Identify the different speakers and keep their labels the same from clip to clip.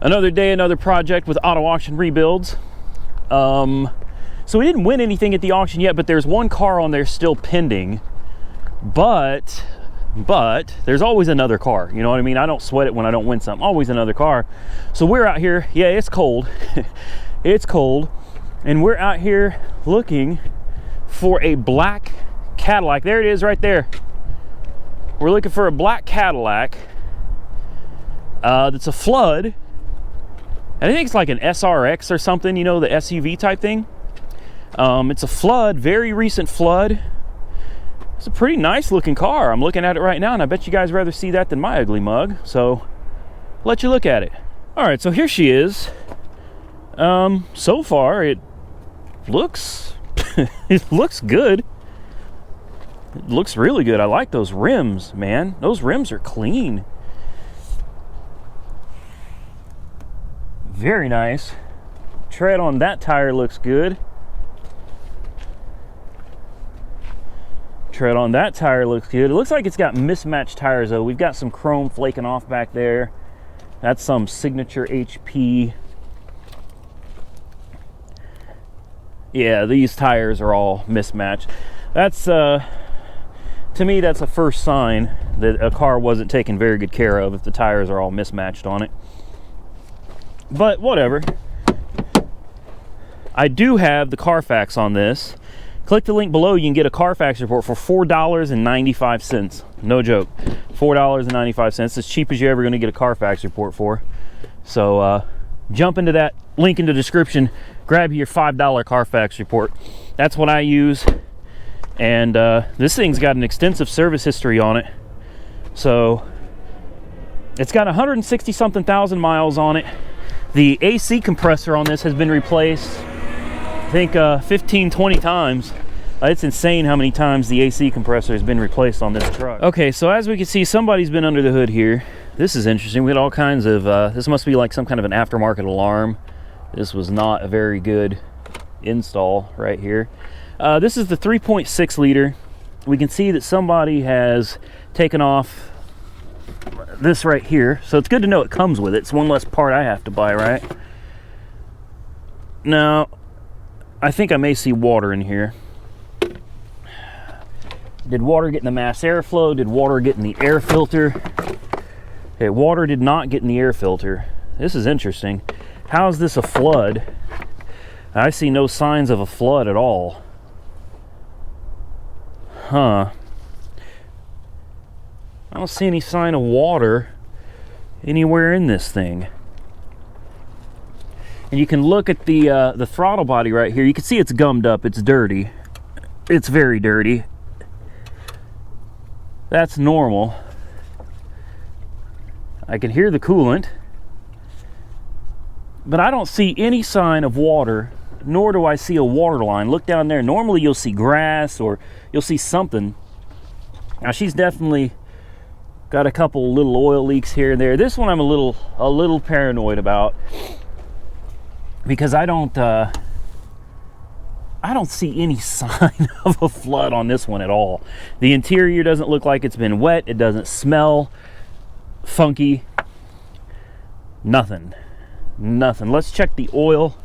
Speaker 1: Another day, another project with Auto Auction Rebuilds. So we didn't win anything at the auction yet, but there's one car on there still pending. But there's always another car. You know what I mean? I don't sweat it when I don't win something. Always another car. So we're out here. Yeah, it's cold. It's cold. And we're out here looking for a black Cadillac. There it is right there. We're looking for a black Cadillac that's a flood. I think it's like an SRX or something, you know, the SUV type thing. It's a flood, very recent flood. It's a pretty nice looking car. I'm looking at it right now, and I bet you guys rather see that than my ugly mug. So, I'll let you look at it. All right, so here she is. So far, it looks, it looks good. It looks really good. I like those rims, man. Those rims are clean. Very nice. Tread on that tire looks good. Tread on that tire looks good. It looks like it's got mismatched tires though. We've got some chrome flaking off back there. That's some signature HP. Yeah, these tires are all mismatched. That's to me, that's a first sign that a car wasn't taken very good care of if the tires are all mismatched on it. But whatever. I do have the Carfax on this. Click the link below. You can get a Carfax report for $4.95. No joke. $4.95. As cheap as you're ever going to get a Carfax report for. So jump into that link in the description. Grab your $5 Carfax report. That's what I use. And this thing's got an extensive service history on it. So it's got 160 something thousand miles on it. The AC compressor on this has been replaced, I think 15, 20 times. It's insane how many times the AC compressor has been replaced on this truck. Okay, so as we can see, somebody's been under the hood here. This is interesting. We got all kinds of, this must be like some kind of an aftermarket alarm. This was not a very good install right here. This is the 3.6 liter. We can see that somebody has taken off this right here. So it's good to know it comes with it. It's one less part I have to buy, right? Now, I think I may see water in here. Did water get in the mass airflow? Did water get in the air filter? Okay, water did not get in the air filter. This is interesting. How is this a flood? I see no signs of a flood at all. Huh. I don't see any sign of water anywhere in this thing. And you can look at the throttle body right here. You can see it's gummed up. It's dirty. It's very dirty. That's normal. I can hear the coolant. But I don't see any sign of water, nor do I see a water line. Look down there. Normally you'll see grass or you'll see something. Now she's definitely got a couple little oil leaks here and there. This one I'm a little paranoid about because I don't see any sign of a flood on this one at all. The interior doesn't look like it's been wet. It doesn't smell funky. Nothing. Let's check the oil.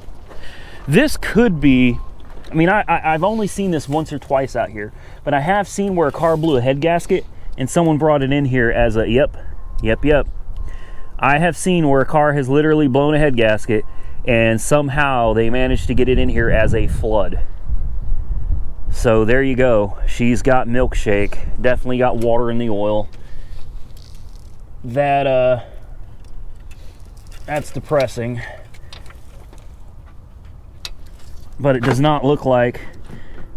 Speaker 1: This could be, I mean, I've only seen this once or twice out here, but I have seen where a car blew a head gasket and someone brought it in here as a, yep. I have seen where a car has literally blown a head gasket and somehow they managed to get it in here as a flood. So there you go. She's got milkshake. Definitely got water in the oil. That's depressing. But it does not look like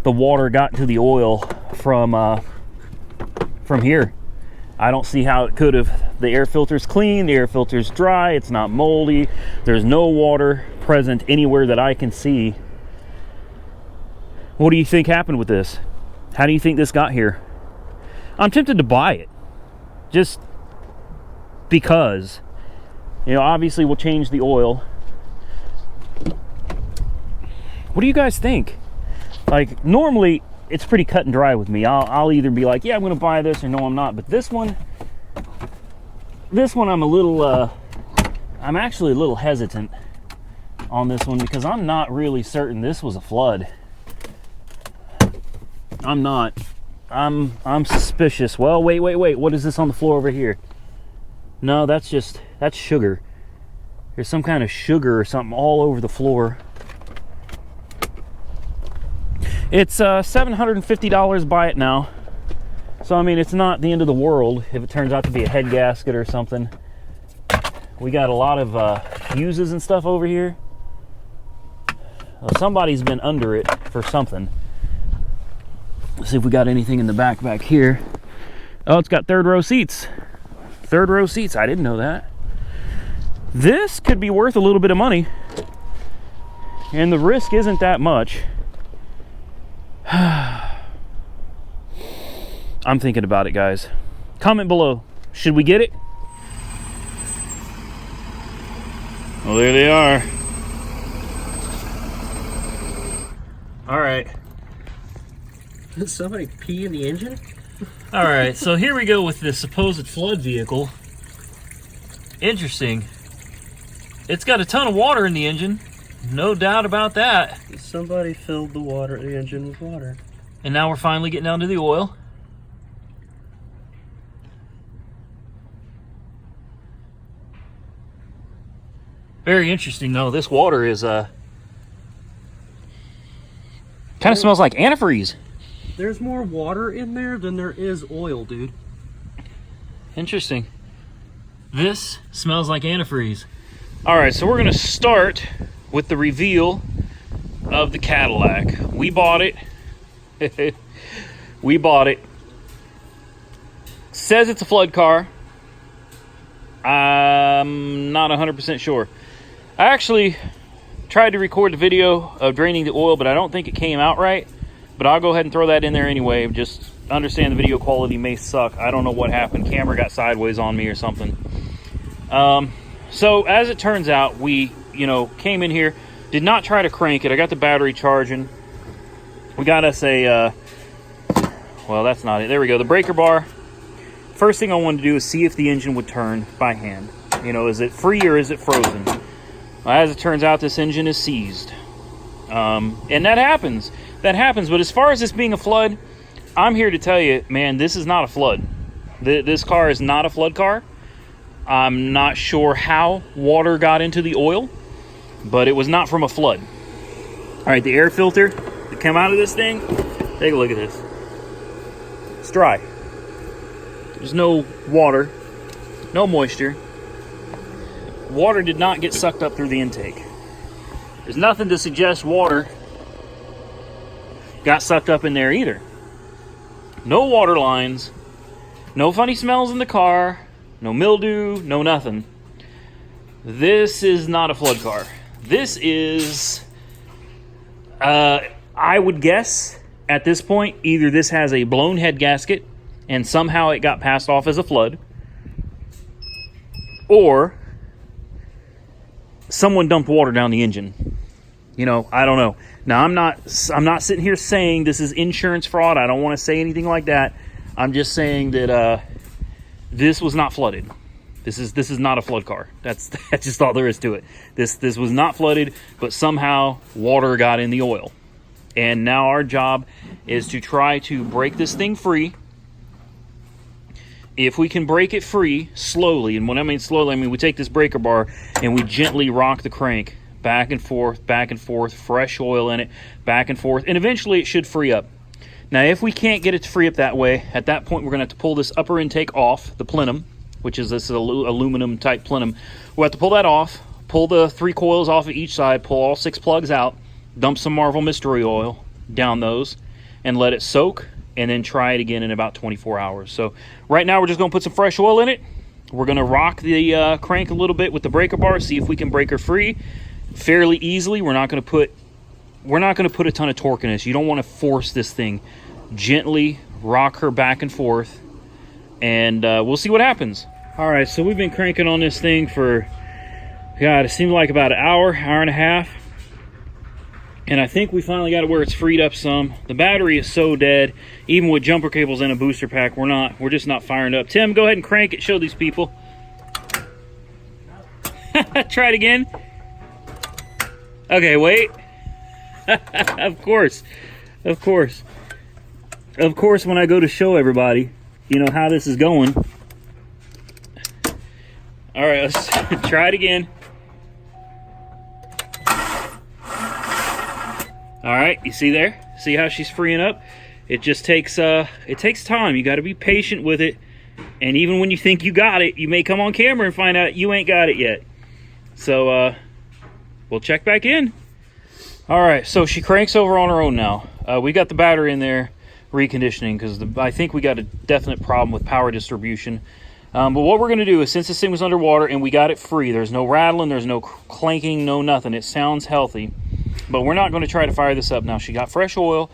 Speaker 1: the water got to the oil from here. I don't see how it could have. The air filter's clean, the air filter's dry, it's not moldy. There's no water present anywhere that I can see. What do you think happened with this? How do you think this got here? I'm tempted to buy it. Just because. You know, obviously we'll change the oil. What do you guys think? Like, normally it's pretty cut and dry with me. I'll either be like, yeah, I'm gonna buy this, or no, I'm not. But this one I'm a little I'm actually a little hesitant on this one because I'm not really certain this was a flood. I'm not. I'm suspicious. Well, wait. What is this on the floor over here? No, that's sugar. There's some kind of sugar or something all over the floor. It's $750 by it now. So, I mean, it's not the end of the world if it turns out to be a head gasket or something. We got a lot of fuses and stuff over here. Well, somebody's been under it for something. Let's see if we got anything in the back here. Oh, it's got third row seats. Third row seats. I didn't know that. This could be worth a little bit of money. And the risk isn't that much. I'm thinking about it, guys. Comment below. Should we get it? Well, there they are. All right.
Speaker 2: Did somebody pee in the engine?
Speaker 1: All right, so here we go with this supposed flood vehicle. Interesting. It's got a ton of water in the engine. No doubt about that.
Speaker 2: Somebody filled the engine with water.
Speaker 1: And now we're finally getting down to the oil. Very interesting, though. This water is kind of smells like antifreeze.
Speaker 2: There's more water in there than there is oil, dude.
Speaker 1: Interesting. This smells like antifreeze. All right, so we're gonna start with the reveal of the Cadillac. We bought it. We bought it. Says it's a flood car. I'm not 100% sure. I actually tried to record the video of draining the oil, but I don't think it came out right. But I'll go ahead and throw that in there anyway. Just understand the video quality may suck. I don't know what happened. Camera got sideways on me or something. So as it turns out, we, came in here, did not try to crank it. I got the battery charging. We got us a, well, that's not it. There we go. The breaker bar. First thing I wanted to do is see if the engine would turn by hand. Is it free or is it frozen? Well, as it turns out, this engine is seized. And that happens. That happens. But as far as this being a flood, I'm here to tell you, man, this is not a flood. This car is not a flood car. I'm not sure how water got into the oil, but it was not from a flood. All right, the air filter that came out of this thing, take a look at this. It's dry. There's no water, no moisture. Water did not get sucked up through the intake. There's nothing to suggest water got sucked up in there either. No water lines, no funny smells in the car, no mildew, no nothing. This is not a flood car. This is, I would guess at this point, either this has a blown head gasket and somehow it got passed off as a flood, or someone dumped water down the engine. I don't know. Now, I'm not sitting here saying this is insurance fraud. I don't want to say anything like that. I'm just saying that this was not flooded. This is not a flood car. That's just all there is to it. This was not flooded, but somehow water got in the oil. And now our job is to try to break this thing free. If we can break it free slowly, and when I mean slowly, I mean we take this breaker bar and we gently rock the crank back and forth, fresh oil in it, back and forth, and eventually it should free up. Now, if we can't get it to free up that way, at that point we're going to have to pull this upper intake off, the plenum, which is this aluminum type plenum. We'll have to pull that off, pull the 3 coils off of each side, pull all 6 plugs out, dump some Marvel Mystery Oil down those, and let it soak, and then try it again in about 24 hours. So right now we're just going to put some fresh oil in it. We're going to rock the crank a little bit with the breaker bar, see if we can break her free fairly easily. We're not going to put a ton of torque in this. You don't want to force this thing. Gently rock her back and forth, and we'll see what happens. All right, so we've been cranking on this thing for, God, it seemed like about an hour and a half. And I think we finally got it where it's freed up some. The battery is so dead. Even with jumper cables and a booster pack, we're just not firing up. Tim, go ahead and crank it. Show these people. Try it again. Okay, wait. Of course. Of course. Of course, when I go to show everybody, you know, how this is going. All right, let's try it again. All right, you see there? See how she's freeing up? It just takes time. You got to be patient with it. And even when you think you got it, you may come on camera and find out you ain't got it yet. So we'll check back in. All right, so she cranks over on her own now. We got the battery in there reconditioning because I think we got a definite problem with power distribution. But what we're going to do is, since this thing was underwater and we got it free, there's no rattling, there's no clanking, no nothing. It sounds healthy. But we're not going to try to fire this up now. She got fresh oil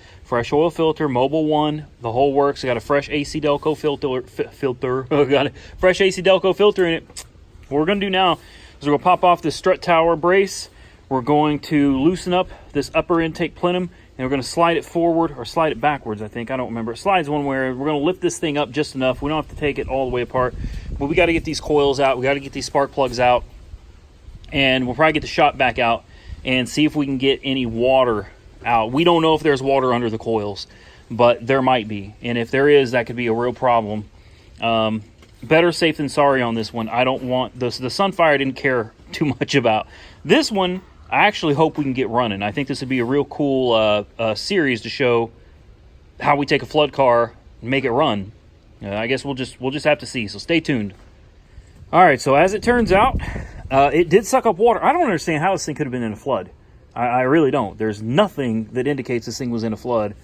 Speaker 1: filter, Mobile One, the whole works. I got a fresh AC Delco filter. Got a fresh AC Delco filter in it. What we're going to do now is we're going to pop off this strut tower brace. We're going to loosen up this upper intake plenum, and we're going to slide it forward or slide it backwards, I think. I don't remember. It slides one way. We're going to lift this thing up just enough. We don't have to take it all the way apart. But we got to get these coils out. We got to get these spark plugs out. And we'll probably get the shot back out and see if we can get any water out. We don't know if there's water under the coils, but there might be. And if there is, that could be a real problem. Better safe than sorry on this one. I don't want the Sunfire. I didn't care too much about. This one, I actually hope we can get running. I think this would be a real cool series to show how we take a flood car and make it run. I guess we'll just have to see. So stay tuned. All right. So as it turns out, it did suck up water. I don't understand how this thing could have been in a flood. I really don't. There's nothing that indicates this thing was in a flood.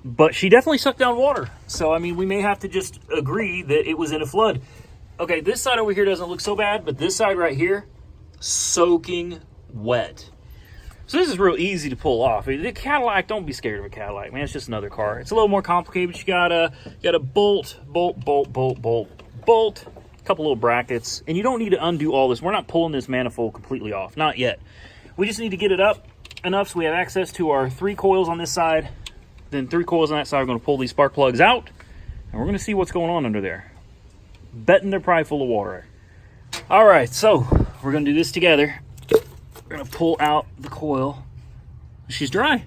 Speaker 1: But she definitely sucked down water. So, I mean, we may have to just agree that it was in a flood. Okay, this side over here doesn't look so bad, but this side right here, soaking wet. So this is real easy to pull off. The Cadillac, don't be scared of a Cadillac, man. It's just another car. It's a little more complicated, but you got a bolt, a couple little brackets, and you don't need to undo all this. We're not pulling this manifold completely off, not yet. We just need to get it up enough so we have access to our 3 coils on this side, then 3 coils on that side. We're going to pull these spark plugs out, and we're going to see what's going on under there. Betting they're probably full of water. All right, so we're going to do this together. We're going to pull out the coil. She's dry.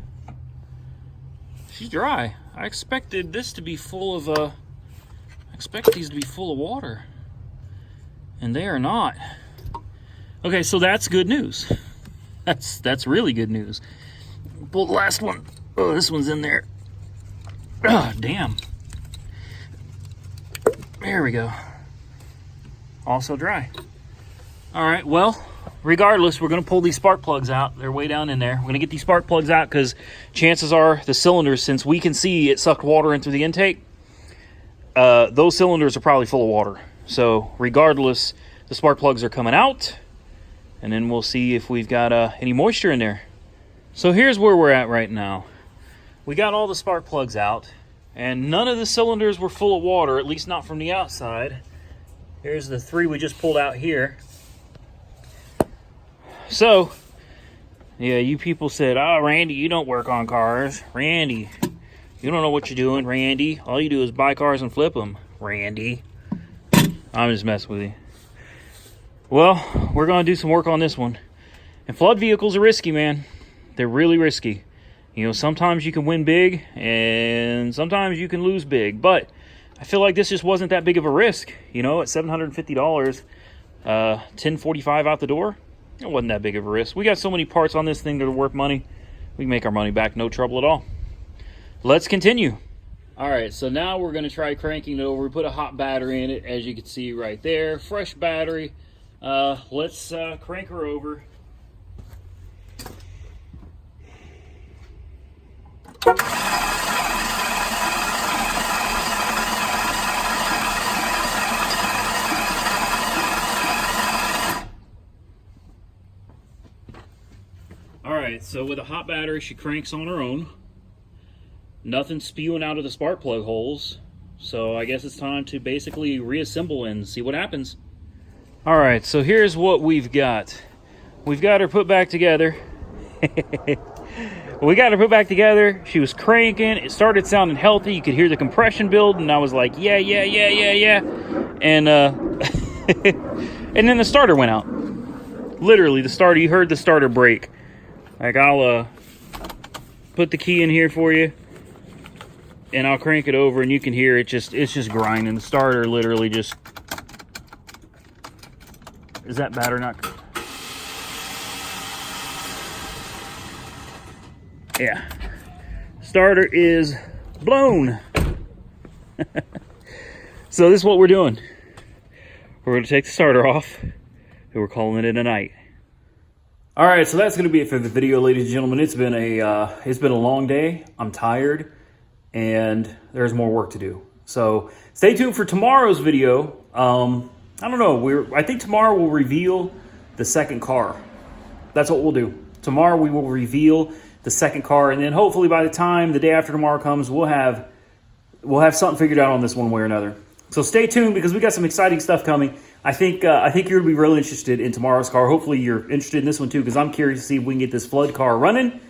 Speaker 1: She's dry. I expected this to be full of I expect these to be full of water, and they are not. Okay, so that's good news. That's really good news. Pull the last one. Oh, this one's in there. Oh, damn. There we go. Also dry. All right, well, regardless, we're going to pull these spark plugs out. They're way down in there. We're going to get these spark plugs out because chances are the cylinders, since we can see it sucked water in through the intake, those cylinders are probably full of water. So regardless, the spark plugs are coming out, and then we'll see if we've got any moisture in there. So here's where we're at right now. We got all the spark plugs out, and none of the cylinders were full of water, at least not from the outside. Here's the 3 we just pulled out here. So, yeah, you people said, "Oh, Randy, you don't work on cars. Randy, you don't know what you're doing, Randy. All you do is buy cars and flip them, Randy." I'm just messing with you. Well, we're going to do some work on this one. And flood vehicles are risky, man. They're really risky. You know, sometimes you can win big, and sometimes you can lose big. But I feel like this just wasn't that big of a risk. You know, at $750, $1045 out the door, it wasn't that big of a risk. We got so many parts on this thing that are worth money. We can make our money back, no trouble at all. Let's continue. All right, so now we're going to try cranking it over. We put a hot battery in it, as you can see right there. Fresh battery. Let's crank her over. Alright, so with a hot battery, she cranks on her own. Nothing spewing out of the spark plug holes. So I guess it's time to basically reassemble and see what happens. Alright, so here's what we've got. We've got her put back together. We got her put back together. She was cranking. It started sounding healthy. You could hear the compression build, and I was like, yeah. And and then the starter went out. Literally, the starter, you heard the starter brake. Like, I'll put the key in here for you, and I'll crank it over, and you can hear it's just grinding. The starter literally just... Is that bad or not? Yeah. Starter is blown. So this is what we're doing. We're going to take the starter off, and we're calling it a night. All right, so that's going to be it for the video, ladies and gentlemen. It's been a long day. I'm tired, and there's more work to do. So stay tuned for tomorrow's video. I don't know. I think tomorrow we'll reveal the second car. That's what we'll do. Tomorrow we will reveal the second car, and then hopefully by the time the day after tomorrow comes, we'll have something figured out on this one way or another. So stay tuned because we got some exciting stuff coming. I think you're going to be really interested in tomorrow's car. Hopefully you're interested in this one too, because I'm curious to see if we can get this flood car running.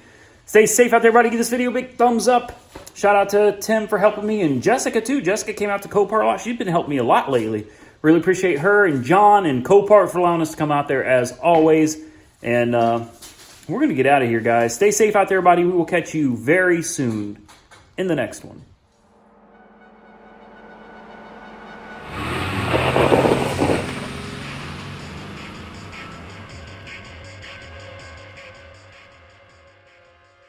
Speaker 1: Stay safe out there, everybody. Give this video a big thumbs up. Shout out to Tim for helping me, and Jessica too. Jessica came out to Copart a lot. She's been helping me a lot lately. Really appreciate her, and John and Copart for allowing us to come out there as always. And we're going to get out of here, guys. Stay safe out there, everybody. We will catch you very soon in the next one.